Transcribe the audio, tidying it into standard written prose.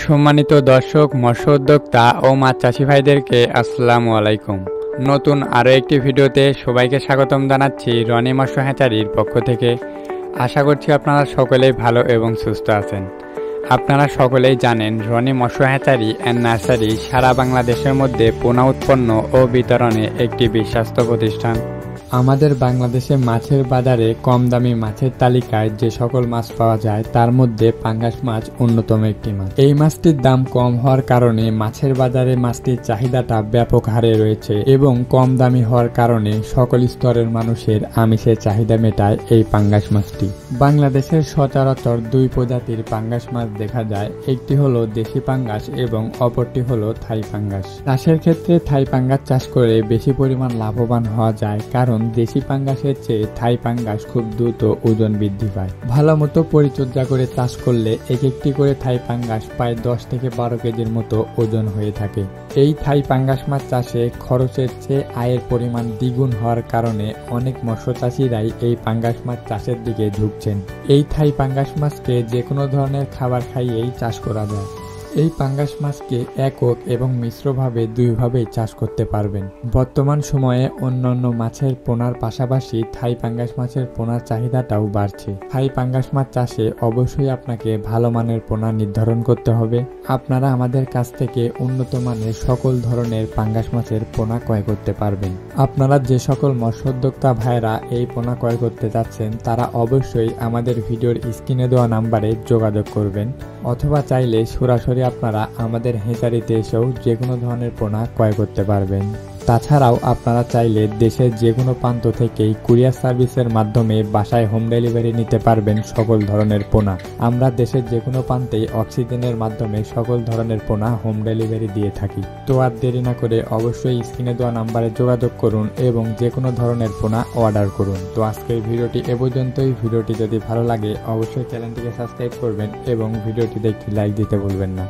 সম্মানিত দর্শক, মৎস্য উদ্যোক্তা ও মাছ চাষি ভাইদেরকে আসসালামু আলাইকুম। নতুন আরও একটি ভিডিওতে সবাইকে স্বাগতম জানাচ্ছি রনি মৎস্য হ্যাচারির পক্ষ থেকে। আশা করছি আপনারা সকলেই ভালো এবং সুস্থ আছেন। আপনারা সকলেই জানেন রনি মৎস্য হ্যাচারি অ্যান্ড নার্সারি সারা বাংলাদেশের মধ্যে পোনা উৎপন্ন ও বিতরণে একটি বিশ্বস্ত প্রতিষ্ঠান। আমাদের বাংলাদেশে মাছের বাজারে কম দামি মাছের তালিকায় যে সকল মাছ পাওয়া যায় তার মধ্যে পাঙ্গাস মাছ অন্যতম একটি মাছ। এই মাছটির দাম কম হওয়ার কারণে মাছের বাজারে মাছটির চাহিদাটা ব্যাপক হারে রয়েছে এবং কম দামি হওয়ার কারণে সকল স্তরের মানুষের আমিষের চাহিদা মেটায় এই পাঙ্গাস মাছটি। বাংলাদেশের সচরাচর দুই প্রজাতির পাঙ্গাস মাছ দেখা যায়, একটি হলো দেশি পাঙ্গাস এবং অপরটি হলো থাই পাঙ্গাস। চাষের ক্ষেত্রে থাই পাঙ্গাস চাষ করে বেশি পরিমাণ লাভবান হওয়া যায়, কারণ দেশি পাঙ্গাসের চেয়ে থাই পাঙ্গাস খুব দ্রুত ওজন বৃদ্ধি পায়। ভালো মতো পরিচর্যা করে চাষ করলে এক একটি করে থাই পাঙ্গাস প্রায় 10 থেকে 12 কেজির মতো ওজন হয়ে থাকে। এই থাই পাঙ্গাস মাছ চাষে খরচের চেয়ে আয়ের পরিমাণ দ্বিগুণ হওয়ার কারণে অনেক মৎস্য চাষিরাই এই পাঙ্গাস মাছ চাষের দিকে ঝুঁকছেন। এই থাই পাঙ্গাস মাছকে যে কোনো ধরনের খাবার খাইয়েই চাষ করা যায়। এই পাঙ্গাস মাছকে একক এবং মিশ্রভাবে দুইভাবেই চাষ করতে পারবেন। বর্তমান সময়ে অন্যান্য মাছের পোনার পাশাপাশি থাই পাঙ্গাস মাছের পোনার চাহিদাটাও বাড়ছে। থাই পাঙ্গাস মাছ চাষে অবশ্যই আপনাকে ভালো মানের পোনা নির্ধারণ করতে হবে। আপনারা আমাদের কাছ থেকে উন্নত মানের সকল ধরনের পাঙ্গাস মাছের পোনা ক্রয় করতে পারবেন। আপনারা যে সকল মৎস্য উদ্যোক্তা ভাইরা এই পোনা ক্রয় করতে যাচ্ছেন তারা অবশ্যই আমাদের ভিডিওর স্ক্রিনে দেওয়া নাম্বারে যোগাযোগ করবেন, অথবা চাইলে সরাসরি আপনারা আমাদের হ্যাচারিতে এসেও যে কোনো ধরনের পোনা ক্রয় করতে পারবেন। তাছাড়াও আপনারা চাইলে দেশের যে কোনো প্রান্ত থেকেই কুরিয়ার সার্ভিসের মাধ্যমে বাসায় হোম ডেলিভারি নিতে পারবেন সকল ধরনের পোনা। আমরা দেশের যে কোনো প্রান্তেই অক্সিজেনের মাধ্যমে সকল ধরনের পোনা হোম ডেলিভারি দিয়ে থাকি। তো আর দেরি না করে অবশ্যই স্ক্রিনে দেওয়া নাম্বারে যোগাযোগ করুন এবং যে কোনো ধরনের পোনা অর্ডার করুন। তো আজকের ভিডিওটি এ পর্যন্তই। ভিডিওটি যদি ভালো লাগে অবশ্যই চ্যানেলটিকে সাবস্ক্রাইব করবেন এবং ভিডিওটিতে একটি লাইক দিতে ভুলবেন না।